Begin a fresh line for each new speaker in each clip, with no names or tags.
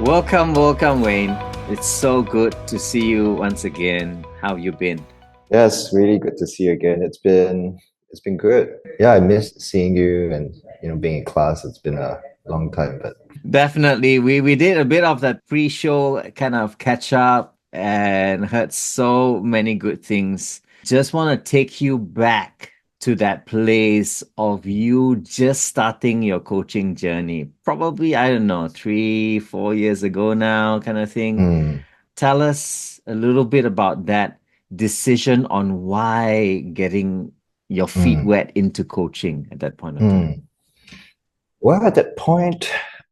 Welcome, Wayne. It's so good to see you once again. How you been?
Yes, really good to see you again. It's been good. Yeah, I missed seeing you and being in class. It's been a long time, but
Definitely. We did a bit of that pre-show kind of catch up and heard so many good things. Just want to take you back to that place of you just starting your coaching journey. Probably, I don't know, 3, 4 years ago now, kind of thing.
mm,
Tell us a little bit about that decision on why getting your feet
mm,
wet into coaching at that point of time.
mm. Well, at that point,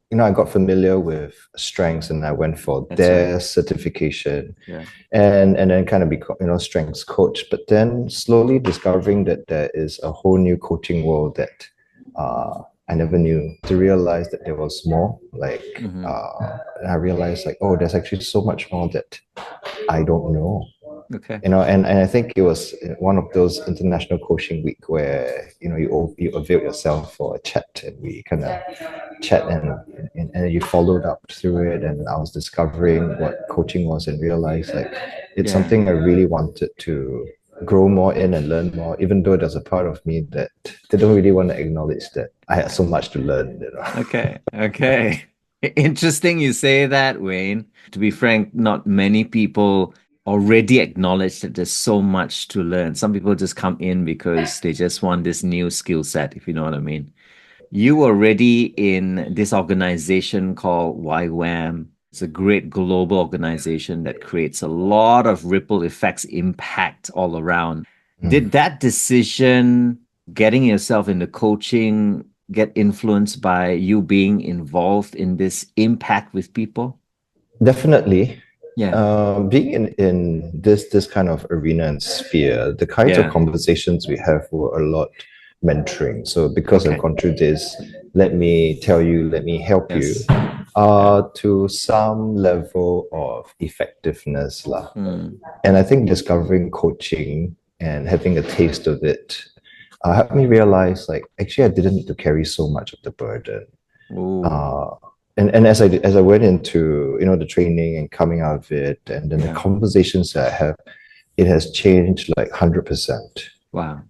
I got familiar with strengths and I went for
That's right.
their certification
Yeah.
and then kind of become, strengths coach. But then slowly discovering that there is a whole new coaching world that I never knew, to realize that there was more.
Hmm.
And I realized like, oh, there's actually so much more that I don't know.
Okay.
And I think it was one of those international coaching week where you availed yourself for a chat and we kind of chat and you followed up through it, and I was discovering what coaching was and realized like it's
Yeah.
something I really wanted to grow more in and learn more, even though there's a part of me that didn't really want to acknowledge that I had so much to learn.
Okay. Okay. Interesting you say that, Wayne. To be frank, not many people already acknowledge that there's so much to learn. Some people just come in because they just want this new skill set, if you know what I mean. You were already in this organization called YWAM. It's a great global organization that creates a lot of ripple effects, impact all around. Did
Mm.
that decision, getting yourself into coaching, get influenced by you being involved in this impact with people?
Definitely.
Yeah.
Being in this kind of arena and sphere, the kinds of
Yeah.
conversations we have were a lot mentoring. So because I've
Okay.
gone through this, let me tell you, let me help you,
Yes. Yeah.
to some level of effectiveness lah.
Mm.
And I think discovering coaching and having a taste of it helped me realize like actually I didn't need to carry so much of the burden.
Oh,
uh, and as I went into the training and coming out of it, and then the
yeah.
conversations that I have, it has changed like 100%.
Wow.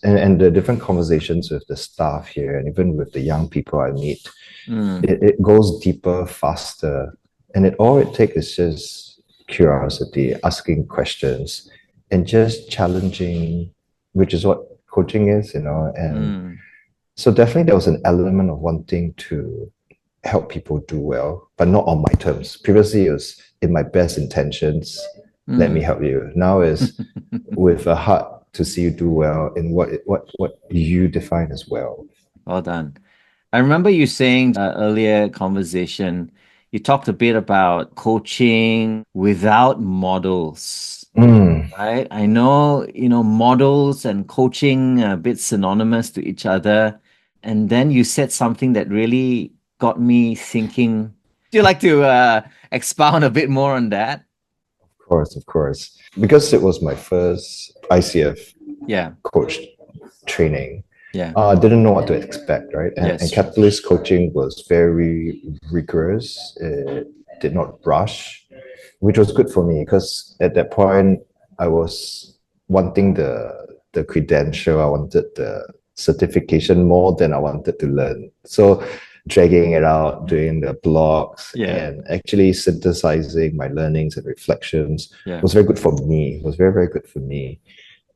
And the different conversations with the staff here and even with the young people I meet,
Mm.
it goes deeper, faster, and it takes is just curiosity, asking questions, and just challenging, which is what coaching is. And
Mm.
so definitely there was an element of wanting to help people do well, but not on my terms. Previously, it was in my best intentions. Let me
Mm.
help you. Now is with a heart to see you do well in what you define as well.
Well done. I remember you saying earlier conversation, you talked a bit about coaching without models,
Mm,
right? I know, models and coaching are a bit synonymous to each other. And then you said something that really got me thinking. Do you like to expound a bit more on that?
of course. Because it was my first ICF
Yeah.
coach training.
Yeah.
I didn't know what to expect, right? And
Yes.
Catalyst coaching was very rigorous. It did not rush, which was good for me because at that point I was wanting the credential, I wanted the certification more than I wanted to learn. So dragging it out, doing the blogs
Yeah.
and actually synthesizing my learnings and reflections
Yeah.
was very good for me. It was very, very good for me.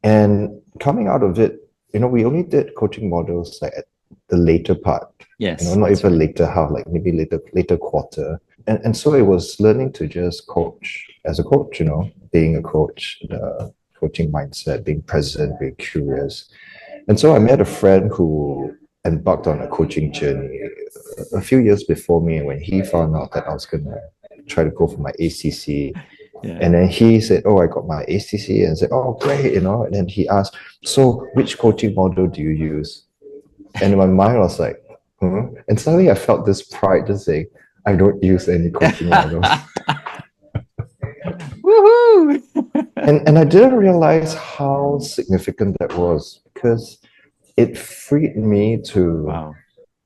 And coming out of it, we only did coaching models like at the later part,
Yes,
not
that's
even
right.
later half, like maybe later quarter. And so it was learning to just coach as a coach, being a coach, the coaching mindset, being present, being curious. And so I met a friend who embarked on a coaching journey a few years before me. And when he found out that I was going to try to go for my ACC,
Yeah.
and then he said, "Oh, I got my ACC," and said, "Oh, great." And then he asked, "So, which coaching model do you use?" And in my mind, I was like, "Hmm." And suddenly I felt this pride just saying, "I don't use any coaching models."
Woohoo!
And I didn't realize how significant that was because it freed me to
Wow.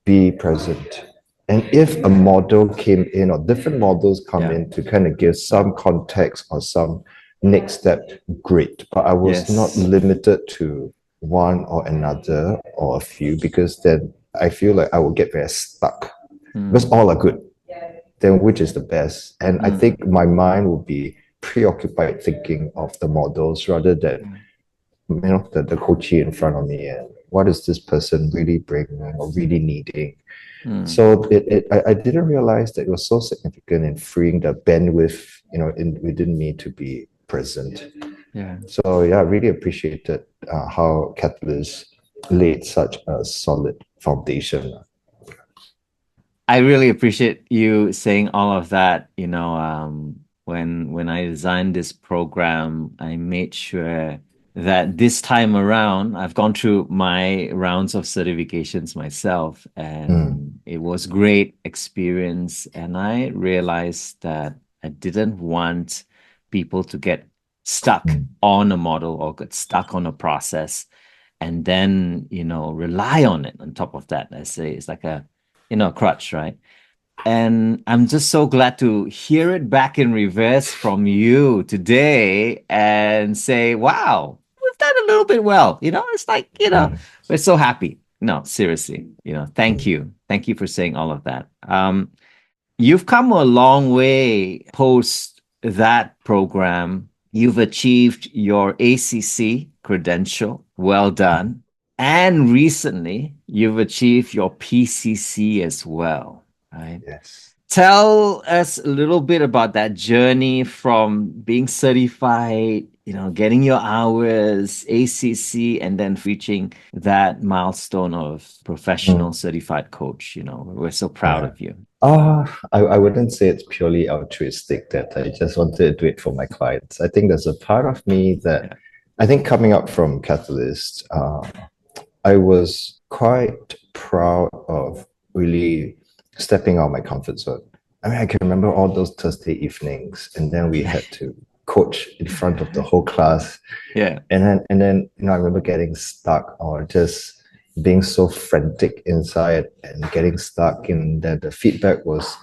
be present. And if a model came in or different models come
Yeah.
in to kind of give some context or some next step, great. But I was not
Yes.
limited to one or another or a few, because then I feel like I will get very stuck, because
Mm.
all are good. Then which is the best? And I
Mm.
think my mind will be preoccupied thinking of the models rather than,
Yeah.
the coachee in front of me, and what is this person really bringing or really needing.
Mm.
So I didn't realize that it was so significant in freeing the bandwidth, within me to be present.
Yeah.
So yeah, I really appreciated how Catalyst laid such a solid foundation.
I really appreciate you saying all of that. When I designed this program, I made sure that this time around, I've gone through my rounds of certifications myself,
Mm,
and it was great experience. And I realized that I didn't want people to get stuck
mm,
on a model or get stuck on a process and then, rely on it on top of that. I say it's like a crutch, right? And I'm just so glad to hear it back in reverse from you today and say, wow, we've done a little bit well. It's like,
mm,
we're so happy. No, seriously, thank
mm.
you. Thank you for saying all of that. You've come a long way post that program. You've achieved your ACC credential. Well done. And recently, you've achieved your PCC as well, right?
Yes.
Tell us a little bit about that journey from being certified, getting your hours, ACC, and then reaching that milestone of professional
Mm,
certified coach. We're so proud
yeah.
of you.
I wouldn't say it's purely altruistic that I just wanted to do it for my clients. I think there's a part of me that
Yeah.
I think coming up from Catalyst, I was quite proud of really stepping out of my comfort zone. I mean, I can remember all those Thursday evenings, and then we had to coach in front of the whole class.
Yeah.
And then I remember getting stuck or just being so frantic inside and getting stuck in that the feedback was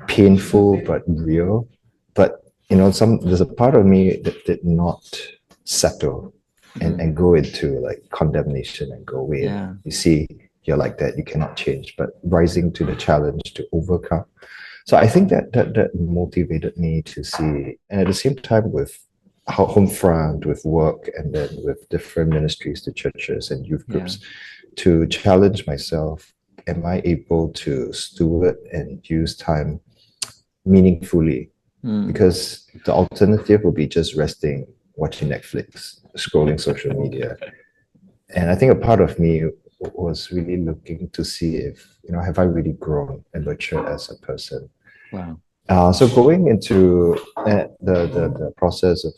painful but real. But there's a part of me that did not settle and
Mm.
go into like condemnation and go, wait,
Yeah.
you see, you're like that, you cannot change, but rising to the challenge to overcome. So I think that motivated me to see, and at the same time with home front, with work, and then with different ministries to churches and youth
Yeah.
groups, to challenge myself. Am I able to steward and use time meaningfully?
Mm.
Because the alternative would be just resting, watching Netflix, scrolling social media. And I think a part of me was really looking to see if, have I really grown and matured as a person?
Wow.
So going into the process of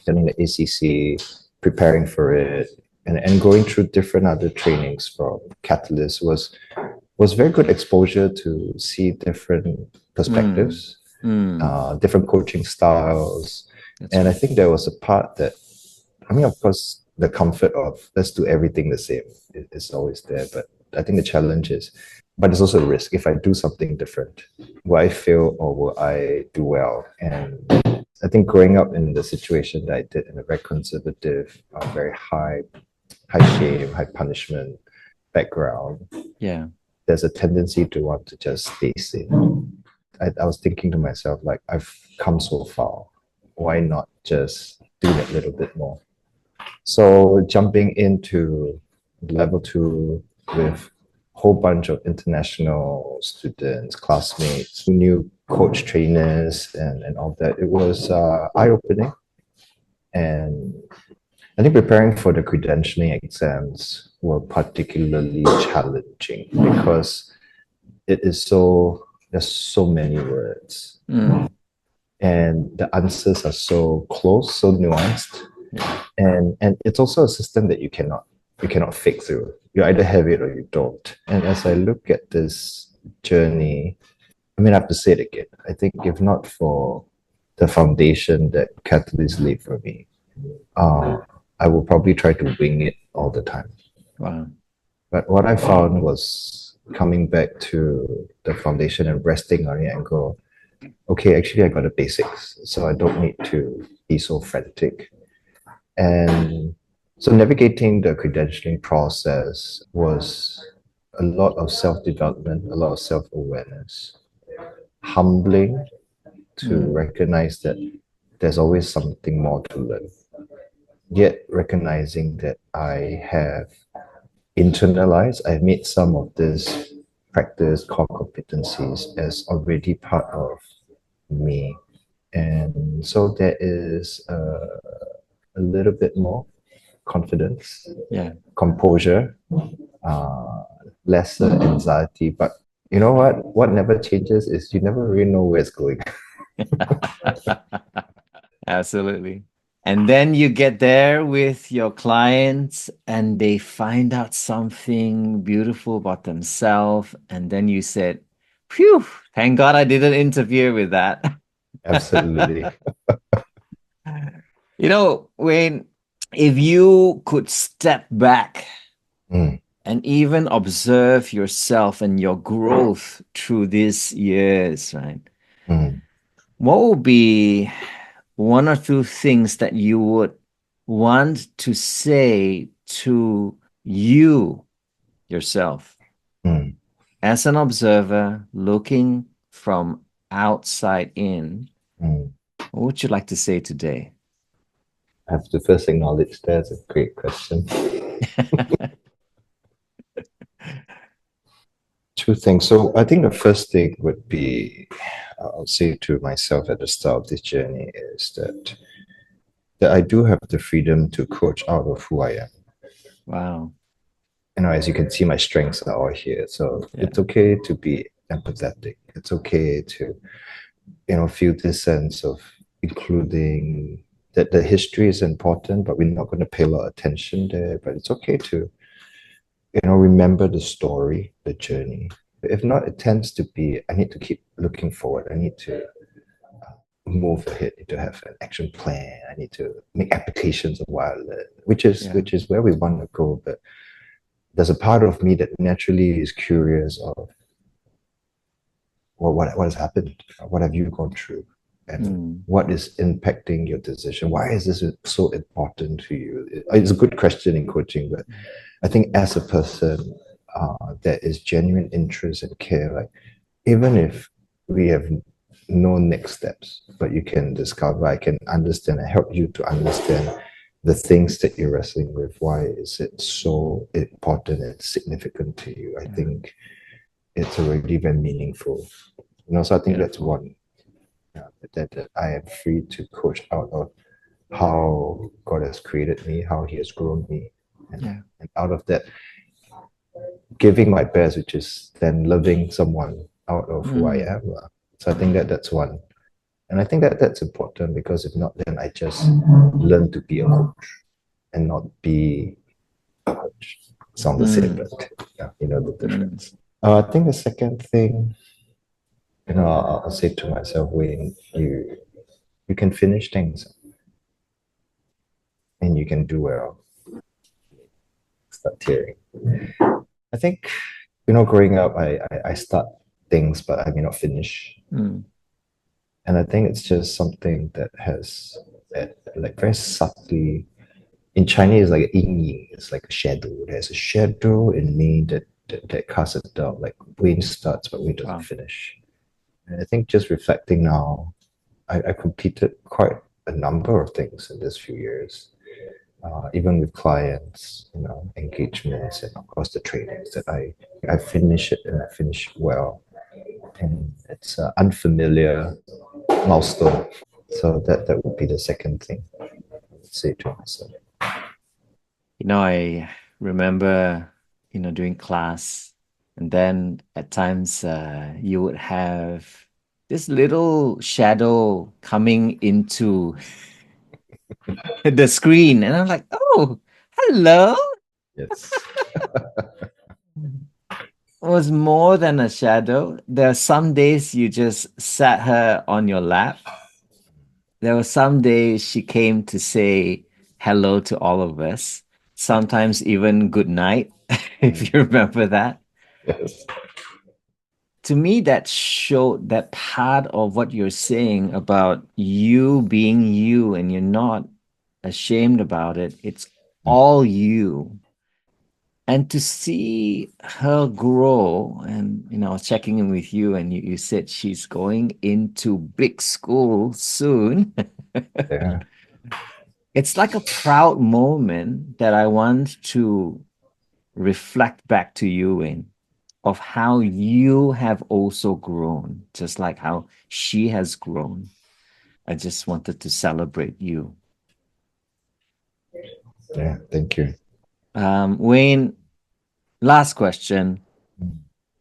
getting the ACC, preparing for it, and going through different other trainings from Catalyst was very good exposure to see different
Mm.
perspectives,
Mm.
different coaching styles,
That's
and I
right.
think there was a part that, I mean, of course, the comfort of let's do everything the same is always there. But I think the challenge is, but it's also a risk. If I do something different, will I fail or will I do well? And I think growing up in the situation that I did in a very conservative, very high shame, high punishment background,
Yeah.
there's a tendency to want to just stay safe. I was thinking to myself, like, I've come so far. Why not just do a little bit more? So jumping into level two with a whole bunch of international students, classmates, new coach trainers, and all that, it was eye-opening. And I think preparing for the credentialing exams were particularly challenging because there's so many words
Mm.
and the answers are so close, so nuanced,
Yeah.
and it's also a system that you cannot fake through. You either have it or you don't. And as I look at this journey, I mean, I have to say it again. I think if not for the foundation that Catalyst laid for me, uh, I will probably try to wing it all the time.
Wow.
But what I found was coming back to the foundation and resting on it and go, okay, actually, I got the basics, so I don't need to be so frantic. And so navigating the credentialing process was a lot of self-development, a lot of self-awareness, humbling to recognize that there's always something more to learn. Yet recognizing that I have internalized, I've made some of this practice, core competencies as already part of me. And so there is a little bit more confidence,
Yeah.
composure, uh, lesser anxiety. But you know what? What never changes is you never really know where it's going.
Absolutely. And then you get there with your clients and they find out something beautiful about themselves. And then you said, phew, thank God I didn't interfere with that.
Absolutely.
You know, Wayne, if you could step back
Mm,
and even observe yourself and your growth through these years, right?
mm.
What would be one or two things that you would want to say to you yourself
Mm,
as an observer looking from outside in?
mm.
What would you like to say today?
I have to first acknowledge that's a great question. Two things. So I think the first thing would be I'll say to myself at the start of this journey is that I do have the freedom to coach out of who I am.
Wow.
You know, as you can see, my strengths are all here. So
Yeah.
it's okay to be empathetic. It's okay to, feel this sense of including that the history is important, but we're not going to pay a lot of attention there. But it's okay to, remember the story, the journey. If not, it tends to be, I need to keep looking forward. I need to move ahead. I need to have an action plan. I need to make applications of what I learned, which is where we want to go. But there's a part of me that naturally is curious of, well, what has happened? What have you gone through? And what is impacting your decision? Why is this so important to you? It's a good question in coaching, but I think as a person, there is genuine interest and care. Like, even if we have no next steps, but you can discover, I can understand and help you to understand the things that you're wrestling with. Why is it so important and significant to you? I think it's already very meaningful. So I think that's one. That I am free to coach out of how God has created me, how He has grown me, and out of that, giving my best, which is then loving someone out of who I am. So I think that's one. And I think that's important because if not, then I just learn to be a coach and not be a coach. Sound the same, but yeah, the difference. I think the second thing, I'll say to myself, when you can finish things and you can do well. Start tearing. I think, growing up, I start things, but I may not finish. And I think it's just something that has, like, very subtly, in Chinese, like yin yin, it's like a shadow. There's a shadow in me that casts it down. Like Wayne starts, but Wayne doesn't finish. And I think just reflecting now, I completed quite a number of things in this few years. Even with clients, engagements, and of course the trainings that I finish it and I finish well. And it's an unfamiliar milestone. So that would be the second thing I would say to myself.
I remember, doing class, and then at times you would have this little shadow coming into the screen, and I'm like, oh, hello.
Yes.
It was more than a shadow. There are some days you just sat her on your lap. There were some days she came to say hello to all of us, sometimes even good night, if you remember that.
Yes.
To me, that showed that part of what you're saying about you being you and you're not ashamed about it. It's
Mm.
all you. And to see her grow, and I was checking in with you, and you said she's going into big school soon.
Yeah.
It's like a proud moment that I want to reflect back to you in of how you have also grown, just like how she has grown. I just wanted to celebrate you.
Yeah. Thank you.
Wayne, last question.
Mm.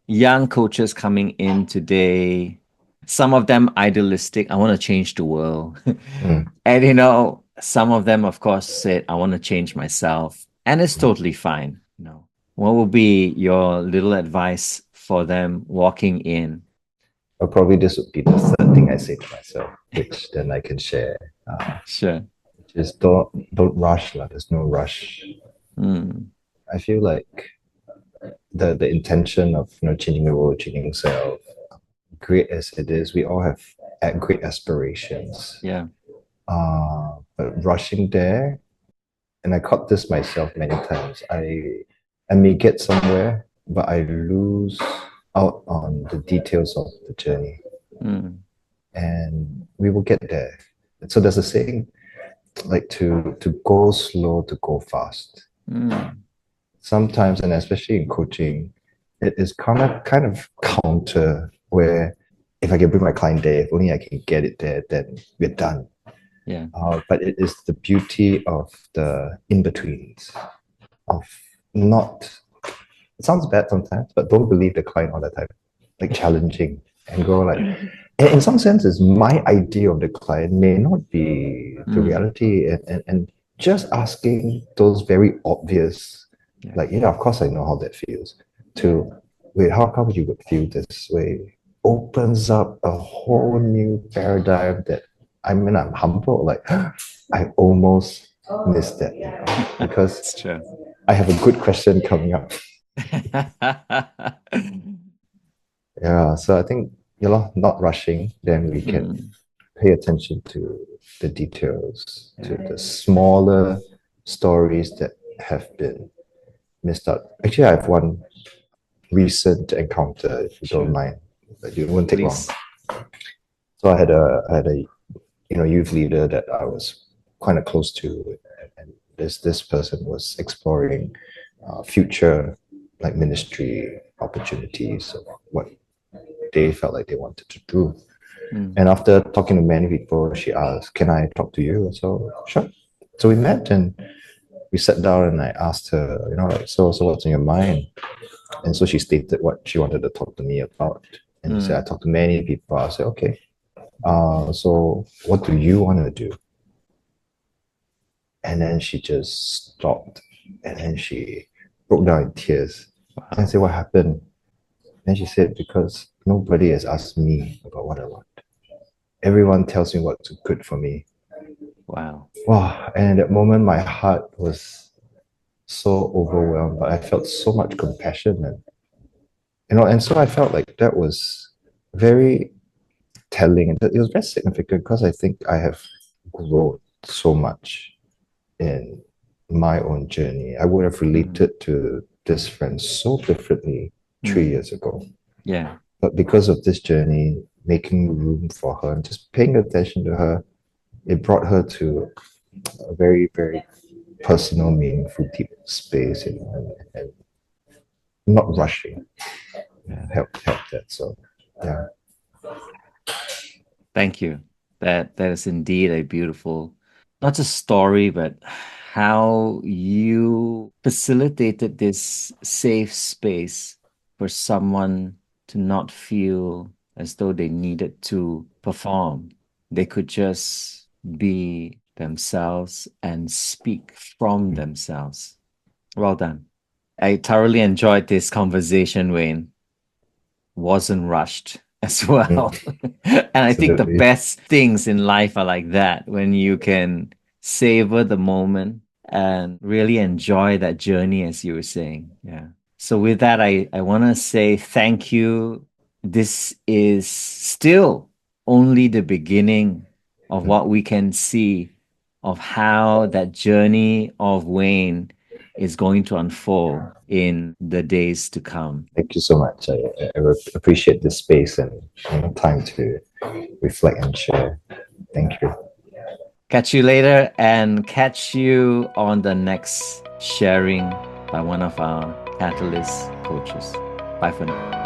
Young coaches coming in today, some of them idealistic, I want to change the world.
Mm.
And some of them, of course, said, I want to change myself. And it's totally fine. What would be your little advice for them walking in?
Or probably this would be the third thing I say to myself, which then I can share.
Sure.
Just don't rush, lah. There's no rush.
Mm,
I feel like the intention of changing the world, changing yourself, great as it is, we all have great aspirations.
yeah.
But rushing there, and I caught this myself many times. I may get somewhere, but I lose out on the details of the journey,
Mm,
and we will get there. So there's a saying like to go slow to go fast.
mm,
Sometimes, and especially in coaching, it is kind of counter where if I can bring my client there, if only I can get it there, then we're done.
yeah.
But it is the beauty of the in betweens, of not, it sounds bad sometimes, but don't believe the client all the time, like challenging and go like, and in some senses, my idea of the client may not be the
Mm,
reality, and just asking those very obvious,
yeah.
like, yeah, of course I know how that feels, to wait, how come you would feel this way, opens up a whole new paradigm that, I mean, I'm humble, like, I almost missed that, because
It's true.
I have a good question coming up. Yeah, so I think, not rushing, then we can
Mm,
pay attention to the details, to
yeah.
the smaller stories that have been missed out. Actually, I have one recent encounter, if you don't
Sure.
mind, but it won't take long.
Please.
So I had a youth leader that I was kind of close to, and this person was exploring future like ministry opportunities of what they felt like they wanted to do.
Mm,
And after talking to many people, she asked, "Can I talk to you?" So sure. So we met and we sat down and I asked her, like, so what's in your mind? And so she stated what she wanted to talk to me about. And she said, I
mm,
talked to many people. I said, okay. So what do you want to do? And then she just stopped. And then she broke down in tears. And I
wow.
said, what happened? And she said, because nobody has asked me about what I want. Everyone tells me what's good for me.
Wow.
Wow. And at that moment, my heart was so overwhelmed, but I felt so much compassion. And so I felt like that was very telling. And it was very significant because I think I have grown so much in my own journey. I would have
Mm,
related to this friend so differently 3 years
mm,
ago.
yeah.
But because of this journey, making room for her and just paying attention to her, it brought her to a very, very personal, meaningful, deep space, and not rushing.
Yeah.
Helped that. So yeah.
Thank you. That is indeed a beautiful, not just story, but how you facilitated this safe space for someone to not feel as though they needed to perform. They could just be themselves and speak from themselves. Well done. I thoroughly enjoyed this conversation, Wayne. Wasn't rushed as
Mm,
well. And I think the
absolutely.
best things in life are like that when you can savor the moment and really enjoy that journey, as you were saying. Yeah. So with that, I want to say thank you. This is still only the beginning of what we can see of how that journey of Wayne is going to unfold in the days to come.
Thank you so much. I appreciate this space and time to reflect and share. Thank you.
Catch you later and catch you on the next sharing by one of our Catalyst coaches. Bye for now.